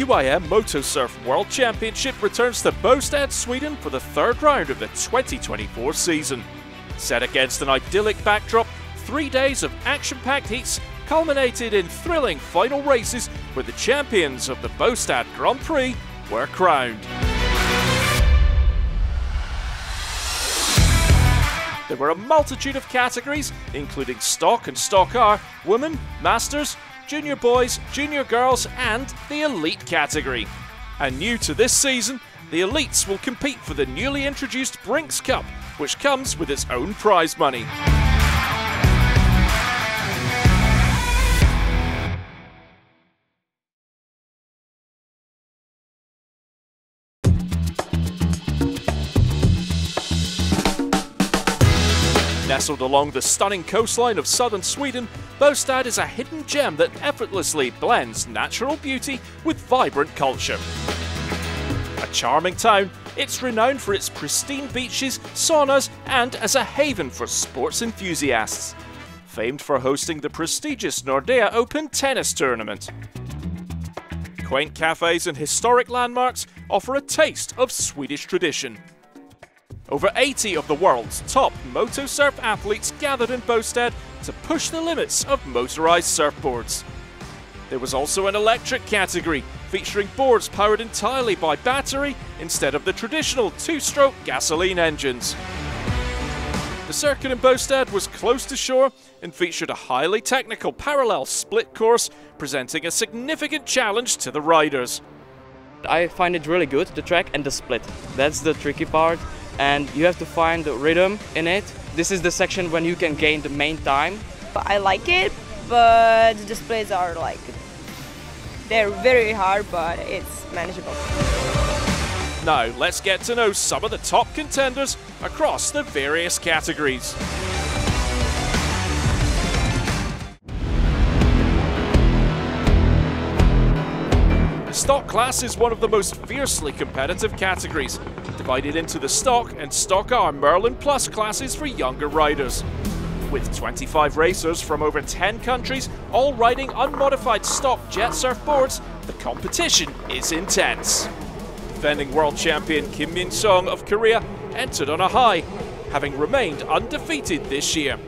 UIM MotoSurf World Championship returns to Båstad, Sweden for the third round of the 2024 season. Set against an idyllic backdrop, 3 days of action-packed heats culminated in thrilling final races where the champions of the Båstad Grand Prix were crowned. There were a multitude of categories, including Stock and Stock R, Women, Masters, Junior Boys, Junior Girls and the Elite category. And new to this season, the Elites will compete for the newly introduced Brinks Cup, which comes with its own prize money. Nestled along the stunning coastline of southern Sweden, Båstad is a hidden gem that effortlessly blends natural beauty with vibrant culture. A charming town, it's renowned for its pristine beaches, saunas, and as a haven for sports enthusiasts. Famed for hosting the prestigious Nordea Open tennis tournament. Quaint cafes and historic landmarks offer a taste of Swedish tradition. Over 80 of the world's top MotoSurf athletes gathered in Båstad to push the limits of motorized surfboards. There was also an electric category, featuring boards powered entirely by battery instead of the traditional two-stroke gasoline engines. The circuit in Båstad was close to shore and featured a highly technical parallel split course, presenting a significant challenge to the riders. I find it really good, the track and the split. That's the tricky part. And you have to find the rhythm in it. This is the section when you can gain the main time. I like it, but the splits are they're very hard, but it's manageable. Now let's get to know some of the top contenders across the various categories. The stock class is one of the most fiercely competitive categories, divided into the Stock and Stock R Merlin Plus classes for younger riders. With 25 racers from over 10 countries, all riding unmodified stock jet surf boards, the competition is intense. Defending world champion Kim Min-sung of Korea entered on a high, having remained undefeated this year.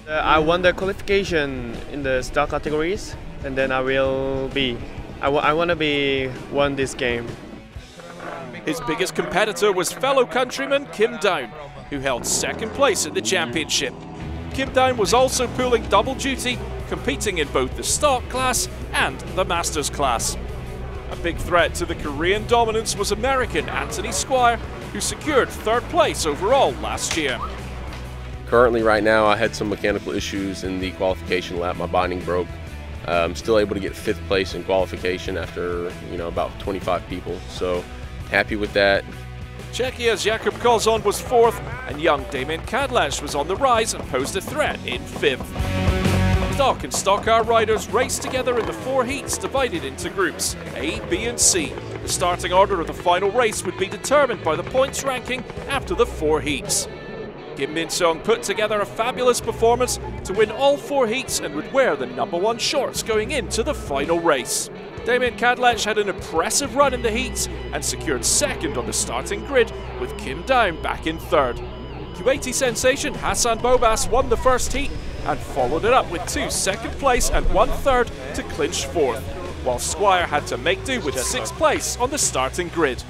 I won the qualification in the stock categories, and then I want to be won this game. His biggest competitor was fellow countryman Kim Down, who held second place in the championship. Kim Down was also pulling double duty, competing in both the stock class and the masters class. A big threat to the Korean dominance was American Anthony Squire, who secured third place overall last year. Currently, right now, I had some mechanical issues in the qualification lap. My binding broke. I'm still able to get 5th place in qualification after, about 25 people. So happy with that. Czechia's Jakub Kozon was 4th, and young Damien Kadlec was on the rise and posed a threat in 5th. Stock and Stock R riders raced together in the 4 heats divided into groups A, B and C. The starting order of the final race would be determined by the points ranking after the 4 heats. Kim Min-sung put together a fabulous performance to win all 4 heats and would wear the #1 shorts going into the final race. Damien Kadlec had an impressive run in the heats and secured 2nd on the starting grid, with Kim Down back in 3rd. Kuwaiti sensation Hassan Bobas won the first heat and followed it up with 2 second place and 1 third to clinch 4th, while Squire had to make do with 6th place on the starting grid.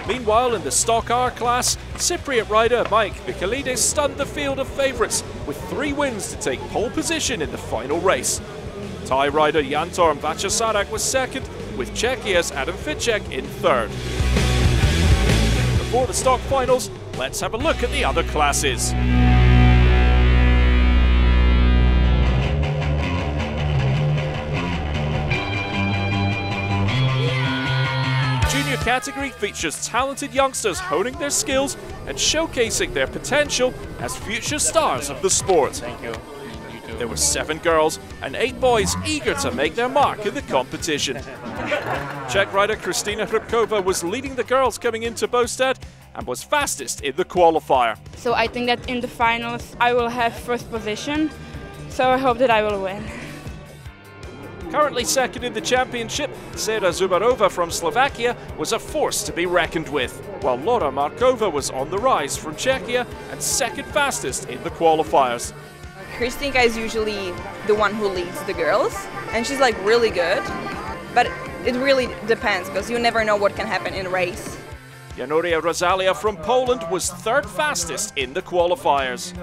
Meanwhile, in the Stock R class, Cypriot rider Mike Michaelides stunned the field of favourites with 3 wins to take pole position in the final race. Thai rider Yantorm Vachasarak was 2nd, with Czechia's Adam Ficek in 3rd. Before the stock finals, let's have a look at the other classes. Junior category features talented youngsters honing their skills and showcasing their potential as future stars of the sport. Thank you. There were 7 girls and 8 boys eager to make their mark in the competition. Czech rider Kristina Hrybkova was leading the girls coming into Båstad and was fastest in the qualifier. So I think that in the finals I will have 1st position, so I hope that I will win. Currently second in the championship, Seda Zubarova from Slovakia was a force to be reckoned with, while Laura Markova was on the rise from Czechia and second fastest in the qualifiers. Kristinka is usually the one who leads the girls, and she's like really good, but it really depends because you never know what can happen in a race. Janoria Rosalia from Poland was third fastest in the qualifiers.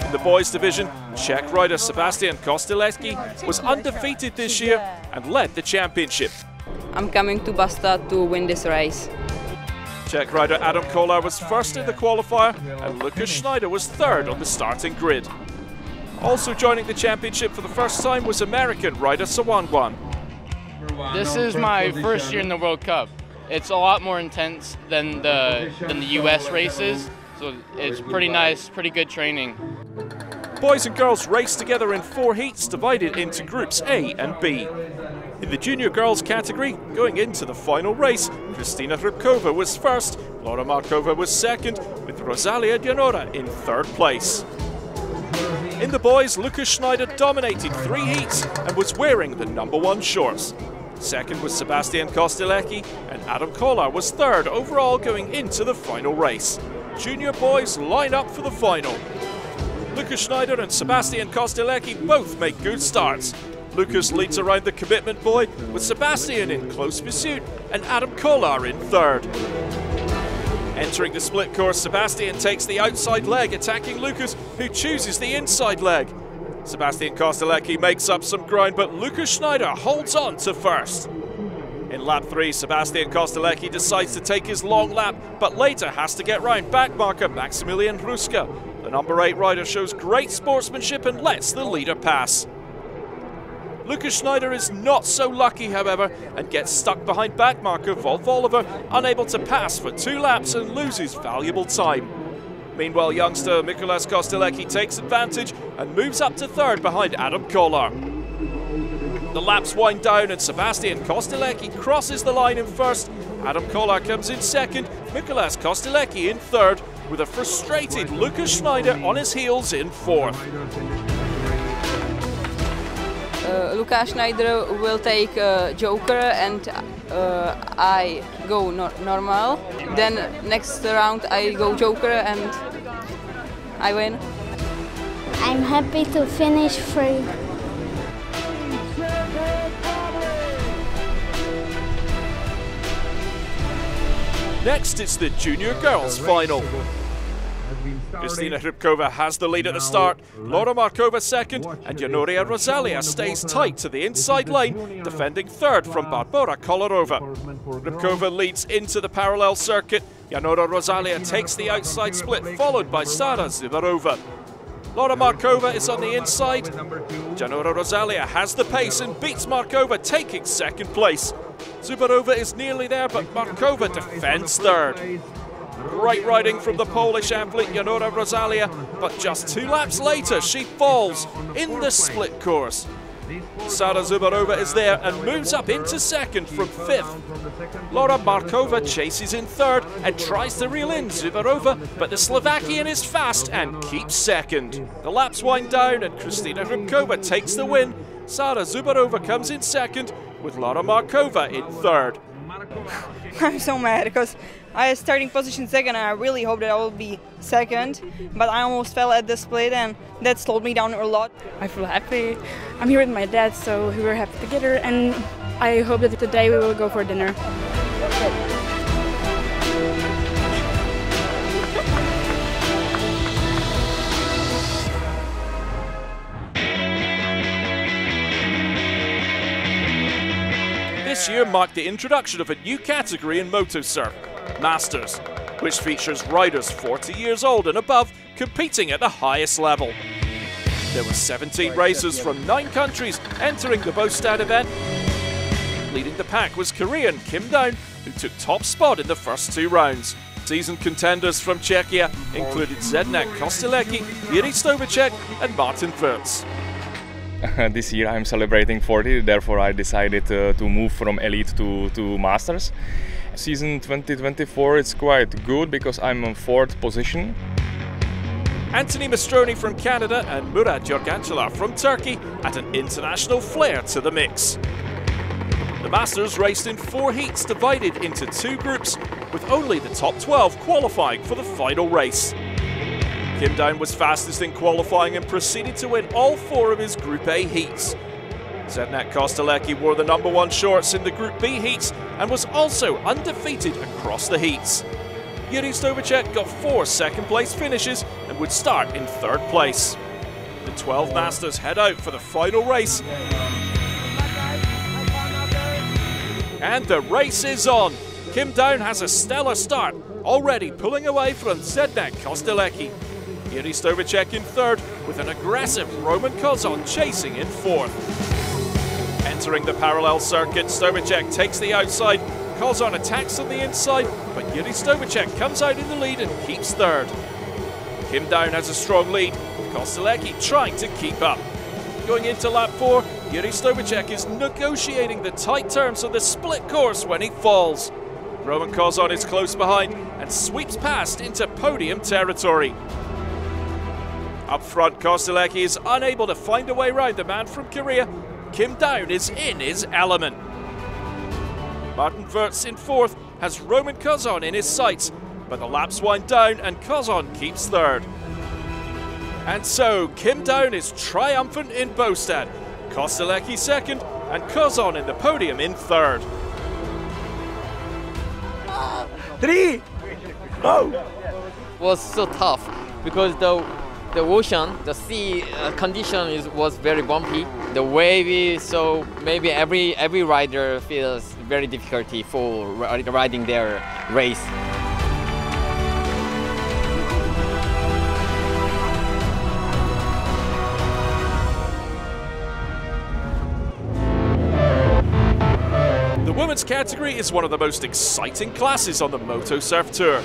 In the boys division, Czech rider Sebastian Kostelecki was undefeated this year and led the championship. I'm coming to Basta to win this race. Czech rider Adam Kolar was first in the qualifier and Lukas Schneider was third on the starting grid. Also joining the championship for the first time was American rider Sawangwan. This is my first year in the World Cup. It's a lot more intense than the US races, so it's pretty nice, pretty good training. Boys and girls raced together in 4 heats divided into groups A and B. In the junior girls category, going into the final race, Kristina Rybkova was first, Laura Markova was second, with Rosalia Janora in third place. In the boys, Lukas Schneider dominated 3 heats and was wearing the #1 shorts. Second was Sebastian Kostelecki, and Adam Kolar was third overall going into the final race. Junior boys line up for the final. Lukas Schneider and Sebastian Kostelecki both make good starts. Lukas leads around the commitment buoy, with Sebastian in close pursuit and Adam Kolar in third. Entering the split course, Sebastian takes the outside leg, attacking Lukas, who chooses the inside leg. Sebastian Kostelecki makes up some ground, but Lukas Schneider holds on to first. In lap 3, Sebastian Kostelecki decides to take his long lap, but later has to get round backmarker Maximilian Ruska. The number 8 rider shows great sportsmanship and lets the leader pass. Lukas Schneider is not so lucky, however, and gets stuck behind backmarker Wolf Oliver, unable to pass for 2 laps and loses valuable time. Meanwhile, youngster Mikulas Kostelecki takes advantage and moves up to third behind Adam Kolar. The laps wind down and Sebastian Kostelecki crosses the line in first. Adam Kolar comes in second, Mikulas Kostelecki in third, with a frustrated Lukas Schneider on his heels in fourth. Lukas Schneider will take Joker and I go normal. Then next round I go Joker and I win. I'm happy to finish free. Next, it's the junior girls final. Kristina Rybkova has the lead at the start, Laura Markova second, and Janoria Rosalia stays tight to the inside lane, defending third from Barbora Kolarova. Rybkova leads into the parallel circuit, Janora Rosalia takes the outside split, followed by Sada Zubarova. Laura Markova is on the inside, Janora Rosalia has the pace and beats Markova, taking second place. Zubarova is nearly there, but Markova defends third. Great riding from the Polish athlete Janora Rosalia, but just 2 laps later she falls in the split course. Sada Zubarova is there and moves up into second from 5th. Laura Markova chases in third and tries to reel in Zubarova, but the Slovakian is fast and keeps second. The laps wind down and Kristina Rybkova takes the win. Sada Zubarova comes in second, with Laura Markova in third. I'm so mad because I was starting position second and I really hoped that I will be second, but I almost fell at the split and that slowed me down a lot. I feel happy. I'm here with my dad, so we were happy together, and I hope that today we will go for dinner. This year marked the introduction of a new category in MotoSurf, Masters, which features riders 40 years old and above competing at the highest level. There were 17 racers from 9 countries entering the Bostad event. Leading the pack was Korean Kim Daun, who took top spot in the first 2 rounds. Seasoned contenders from Czechia included Zdeněk Kostelecki, Jiří Stovacek and Martin Wirtz. This year I'm celebrating 40, therefore I decided to move from Elite to Masters. Season 2024 is quite good because I'm on 4th position. Anthony Mastroni from Canada and Murat Jorgancela from Turkey add an international flair to the mix. The Masters raced in 4 heats divided into 2 groups, with only the top 12 qualifying for the final race. Kim Down was fastest in qualifying and proceeded to win all 4 of his Group A heats. Zdeněk Kostelečky wore the #1 shorts in the Group B heats and was also undefeated across the heats. Jiri Stovacek got 4 second-place finishes and would start in 3rd place. The 12 Masters head out for the final race. And the race is on. Kim Down has a stellar start, already pulling away from Zdeněk Kostelečky. Jiri Stovacek in 3rd, with an aggressive Roman Kozon chasing in 4th. Entering the parallel circuit, Stovacek takes the outside. Kozon attacks on the inside, but Jiri Stovacek comes out in the lead and keeps 3rd. Kim Down has a strong lead, with Kostelečky trying to keep up. Going into lap 4, Jiri Stovacek is negotiating the tight turns of the split course when he falls. Roman Kozon is close behind and sweeps past into podium territory. Up front, Kostelečky is unable to find a way round the man from Korea. Kim Down is in his element. Martin Wirtz in 4th has Roman Kozon in his sights, but the laps wind down and Kozon keeps 3rd. And so, Kim Down is triumphant in Båstad, Kostelečky 2nd, and Kozon in the podium in 3rd. 3! Oh! Was so tough because the ocean, the sea condition was very bumpy. The wavy, so maybe every rider feels very difficulty for riding their race. The women's category is one of the most exciting classes on the MotoSurf Tour,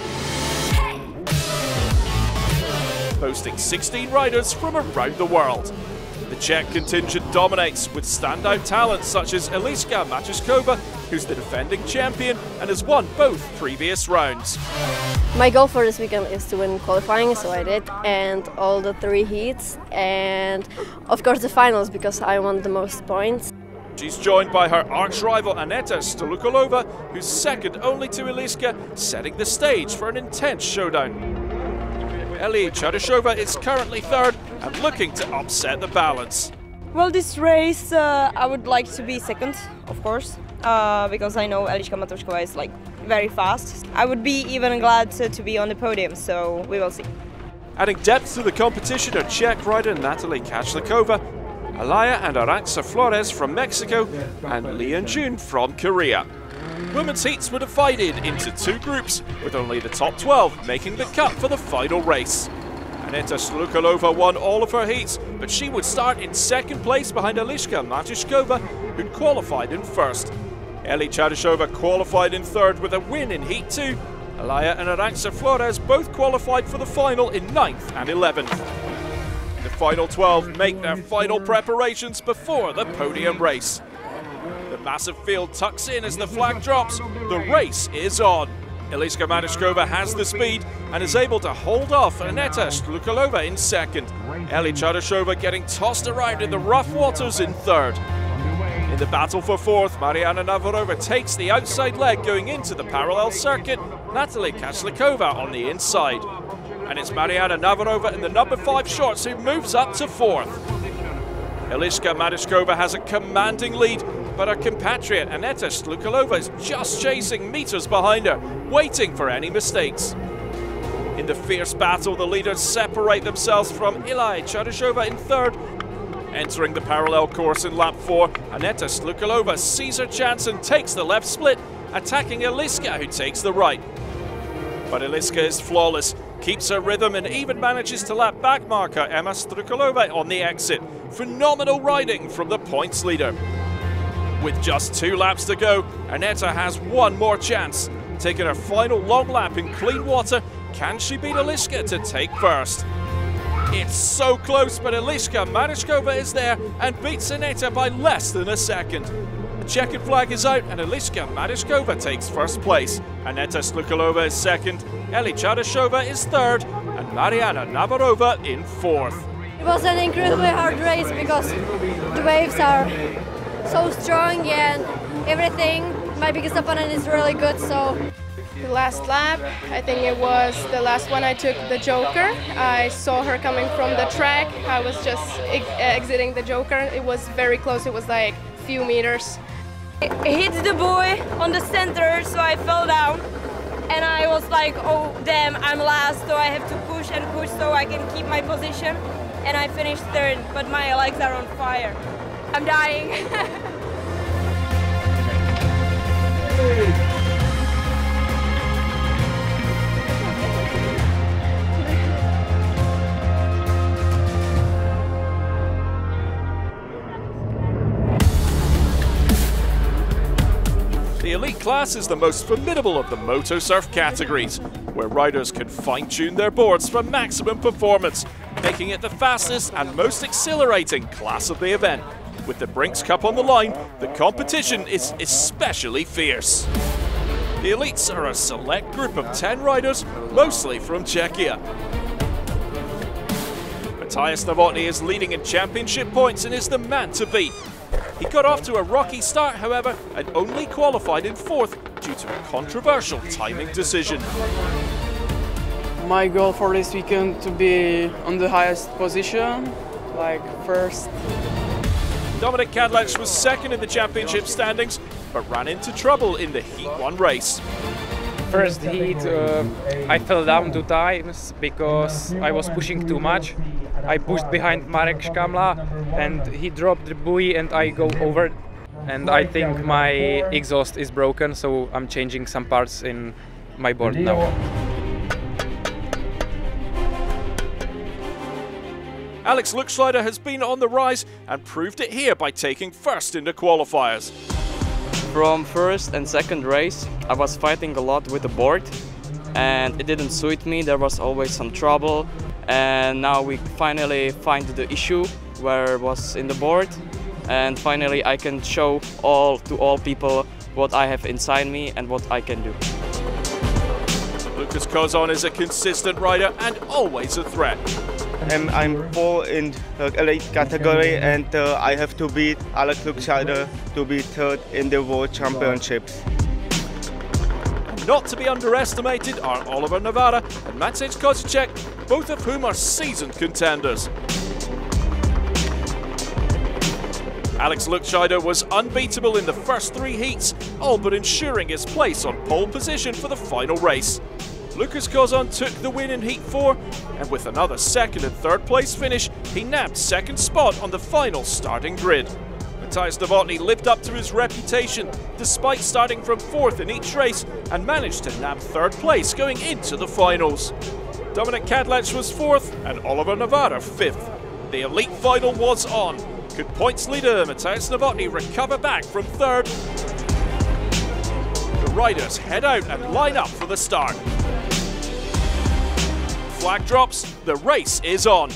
boasting 16 riders from around the world. The Czech contingent dominates, with standout talents such as Eliška Matyášková, who's the defending champion and has won both previous rounds. My goal for this weekend is to win qualifying, so I did, and all the 3 heats, and of course the finals, because I want the most points. She's joined by her arch-rival Aneta Stolukalova, who's second only to Eliška, setting the stage for an intense showdown. Eli Chadashova is currently 3rd and looking to upset the balance. Well, this race I would like to be 2nd, of course, because I know Eliška Matyášková is very fast. I would be even glad to be on the podium, so we will see. Adding depth to the competition are Czech rider Natalie Kachlíková, Alaya and Aranxa Flores from Mexico, and Lee Jun from Korea. Women's heats were divided into 2 groups, with only the top 12 making the cut for the final race. Aneta Stolukalova won all of her heats, but she would start in 2nd place behind Eliška Matyášková, who'd qualified in 1st. Eli Chadashova qualified in 3rd with a win in Heat 2. Alaya and Aranxa Flores both qualified for the final in 9th and 11th. The final 12 make their final preparations before the podium race. The massive field tucks in as the flag drops. The race is on. Eliška Matyášková has the speed and is able to hold off Aneta Stolukalova in 2nd. Eli Chadashova getting tossed around in the rough waters in 3rd. In the battle for 4th, Mariana Navarova takes the outside leg going into the parallel circuit, Natalie Kachlíková on the inside. And it's Mariana Navarova in the #5 shorts who moves up to 4th. Eliška Matyášková has a commanding lead, but her compatriot Aneta Stolukalova is just chasing meters behind her, waiting for any mistakes. In the fierce battle, the leaders separate themselves from Eli Chadashova in 3rd. Entering the parallel course in lap 4, Aneta Stolukalova sees her chance and takes the left split, attacking Eliška, who takes the right. But Eliška is flawless, keeps her rhythm and even manages to lap back marker Emma Stolukalova on the exit. Phenomenal riding from the points leader. With just 2 laps to go, Aneta has one more chance. Taking her final long lap in clean water, can she beat Eliška to take 1st? It's so close, but Eliška Matyášková is there and beats Aneta by less than a second. The checkered flag is out and Eliška Matyášková takes 1st place. Aneta Stolukalova is 2nd, Eli Chadashova is 3rd, and Mariana Navarova in fourth. It was an incredibly hard race because the waves are so strong and everything. My biggest opponent is really good, so. The last lap, I think it was the last one I took the Joker. I saw her coming from the track. I was just exiting the Joker. It was very close, it was like a few meters. It hit the buoy on the center, so I fell down. And I was like, oh damn, I'm last, so I have to push and push so I can keep my position. And I finished third, but my legs are on fire. I'm dying. The elite class is the most formidable of the MotoSurf categories, where riders can fine-tune their boards for maximum performance, making it the fastest and most exhilarating class of the event. With the Brinks Cup on the line, the competition is especially fierce. The elites are a select group of 10 riders, mostly from Czechia. Matthias Novotny is leading in championship points and is the man to beat. He got off to a rocky start, however, and only qualified in fourth due to a controversial timing decision. My goal for this weekend to be on the highest position, like first. Dominik Kadlec was second in the championship standings, but ran into trouble in the Heat 1 race. First heat, I fell down 2 times because I was pushing too much. I pushed behind Marek Škamla and he dropped the buoy and I go over. And I think my exhaust is broken, so I'm changing some parts in my board now. Alex Luxschleider has been on the rise and proved it here by taking first in the qualifiers. From first and second race, I was fighting a lot with the board and it didn't suit me. There was always some trouble, and now we finally find the issue where it was in the board, and finally I can show to all people what I have inside me and what I can do. Lucas Kozon is a consistent rider and always a threat. I'm 4 in the elite category, and I have to beat Alex Luxschleider to be 3rd in the World Championships. Not to be underestimated are Oliver Navarra and Matej Kosicek, both of whom are seasoned contenders. Alex Luxschleider was unbeatable in the first 3 heats, all but ensuring his place on pole position for the final race. Lucas Kozon took the win in Heat 4, and with another 2nd and 3rd place finish, he nabbed 2nd spot on the final starting grid. Matthias Novotny lived up to his reputation, despite starting from 4th in each race, and managed to nab 3rd place going into the finals. Dominik Kadlec was 4th, and Oliver Navarra 5th. The elite final was on. Could points leader Matthias Novotny recover back from 3rd? The riders head out and line up for the start. Flag drops, the race is on.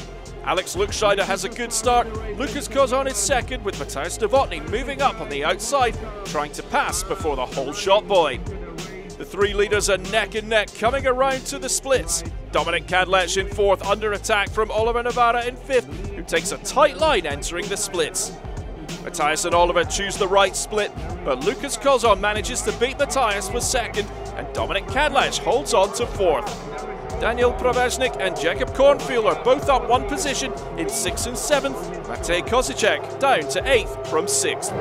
Alex Luxschleider has a good start. Lucas Kozon is 2nd, with Matthias Novotny moving up on the outside, trying to pass before the whole shot boy. The 3 leaders are neck and neck coming around to the splits. Dominik Kadlec in 4th, under attack from Oliver Navarra in 5th, who takes a tight line entering the splits. Matthias and Oliver choose the right split, but Lucas Kozon manages to beat Matthias for 2nd, and Dominik Kadlec holds on to 4th. Daniel Pravesnik and Jakob Kornfield are both up 1 position in 6th and 7th. Matej Kosicek down to 8th from 6th.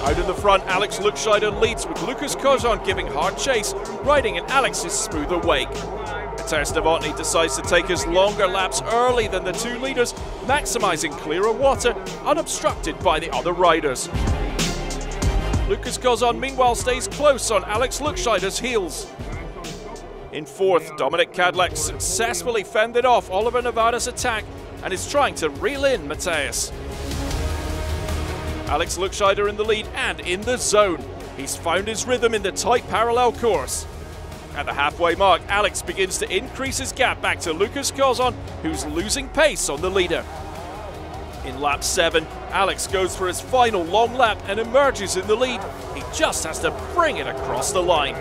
Out in the front, Alex Luxschleider leads, with Lucas Kozon giving hard chase, riding in Alex's smoother wake. Matthias Novotny decides to take his longer laps early than the 2 leaders, maximising clearer water, unobstructed by the other riders. Lucas Kozon meanwhile stays close on Alex Luxschleider's heels. In 4th, Dominik Kadlec successfully fended off Oliver Navarra's attack and is trying to reel in Matthias. Alex Luxschleider in the lead and in the zone. He's found his rhythm in the tight parallel course. At the halfway mark, Alex begins to increase his gap back to Lucas Kozon, who's losing pace on the leader. In lap 7, Alex goes for his final long lap and emerges in the lead. He just has to bring it across the line.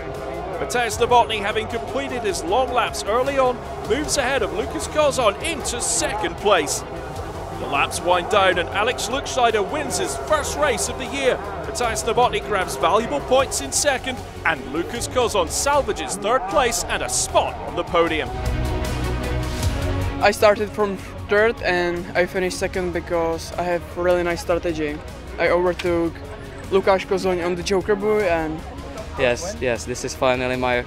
Mateusz Novotny, having completed his long laps early on, moves ahead of Lucas Kozon into second place. The laps wind down and Alex Lukscheider wins his first race of the year. Mateusz Novotny grabs valuable points in second and Lucas Kozon salvages third place and a spot on the podium. I started from third and I finished second because I have really nice strategy. I overtook Lukáš Kozon on the Joker buoy and... Yes, this is finally my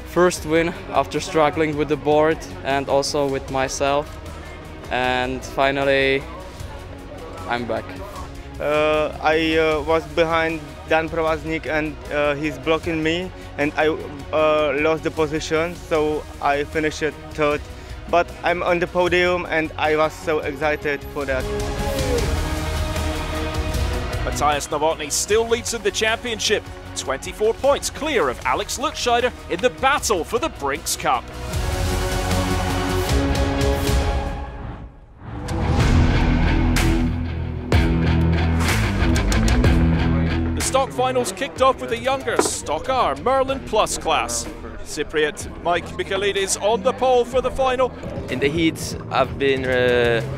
first win after struggling with the board and also with myself. And finally, I'm back. I was behind Dan Provaznik and he's blocking me and I lost the position, so I finished third. But I'm on the podium and I was so excited for that. Mateusz Novotny still leads in the championship, 24 points clear of Alex Lukscheider in the battle for the Brinks Cup. The stock finals kicked off with a younger Stock R Merlin Plus class. Cypriot Mike Michailidis on the pole for the final. In the heats, I've been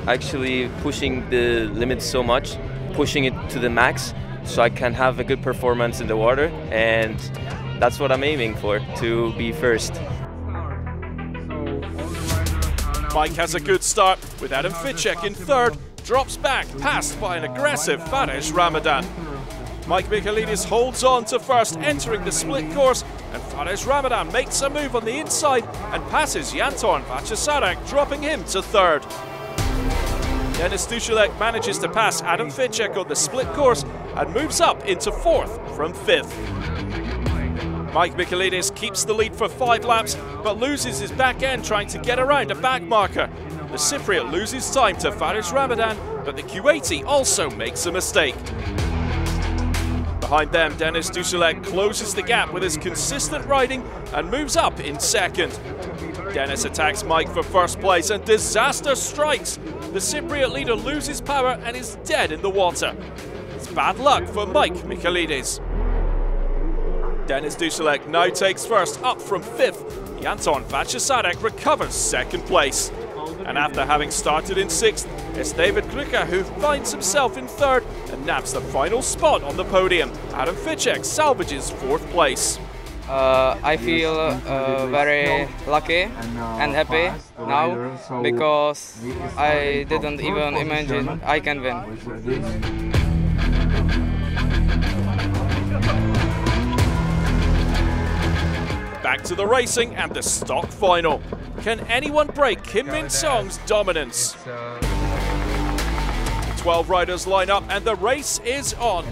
actually pushing the limit so much, pushing it to the max, so I can have a good performance in the water, and that's what I'm aiming for, to be first. Mike has a good start with Adam Ficek in third, drops back, passed by an aggressive Fares Ramadan. Mike Michailidis holds on to first, entering the split course, and Fares Ramadan makes a move on the inside and passes Janton Vachasarak, dropping him to third. Denis Dušilek manages to pass Adam Ficek on the split course and moves up into fourth from fifth. Mike Michailidis keeps the lead for 5 laps, but loses his back end trying to get around a back marker. The Cypriot loses time to Fares Ramadan, but the Kuwaiti also makes a mistake. Behind them, Denis Dušilek closes the gap with his consistent riding and moves up in second. Denis attacks Mike for first place and disaster strikes. The Cypriot leader loses power and is dead in the water. It's bad luck for Mike Michailidis. Denis Dušilek now takes first, up from fifth. Janton Vachasarak recovers second place. And after having started in sixth, it's David Kryka who finds himself in third and naps the final spot on the podium. Adam Ficek salvages fourth place. I feel very lucky and happy now because I didn't even imagine I can win. Back to the racing and the stock final. Can anyone break Kim Min-song's dominance? 12 riders line up and the race is on.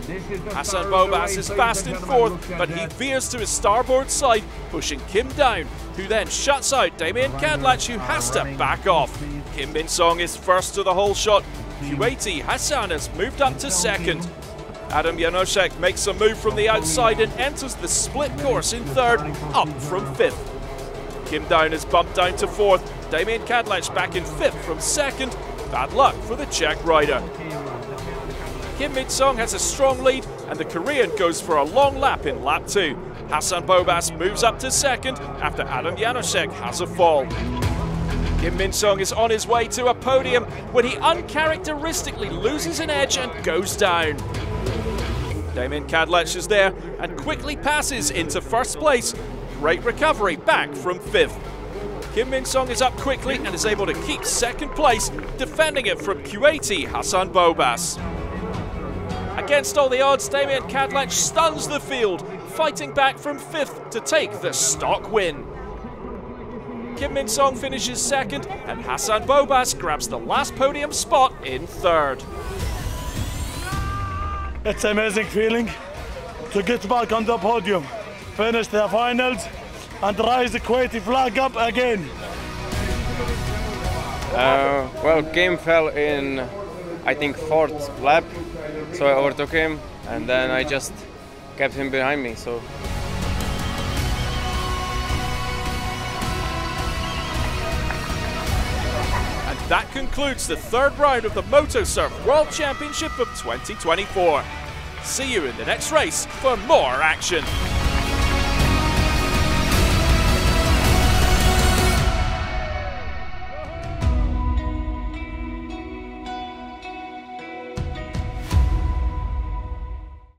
Hassan Bobas is fast in fourth, but he veers to his starboard side, pushing Kim down, who then shuts out Damien Kadlec, who has to back off. Kim Min-song is first to the whole shot. Kuwaiti Hassan has moved up to second. Adam Janoszek makes a move from the outside and enters the split course in third, up from fifth. Kim Down is bumped down to fourth. Damien Kadlec back in fifth from second. Bad luck for the Czech rider. Kim Min-song has a strong lead and the Korean goes for a long lap in lap 2. Hassan Bobas moves up to second after Adam Janoszek has a fall. Kim Min-song is on his way to a podium when he uncharacteristically loses an edge and goes down. Damien Kadlec is there and quickly passes into first place. Great recovery back from fifth. Kim Min-song is up quickly and is able to keep second place, defending it from Kuwaiti Hassan Bobas. Against all the odds, Damien Kadlec stuns the field, fighting back from fifth to take the stock win. Kim Min-song finishes second and Hassan Bobas grabs the last podium spot in third. It's an amazing feeling to get back on the podium, finish the finals and raise the Kuwaiti flag up again. Well, Kim fell in, I think, fourth lap, so I overtook him and then I just kept him behind me. So. And that concludes the third round of the MotoSurf World Championship of 2024. See you in the next race for more action.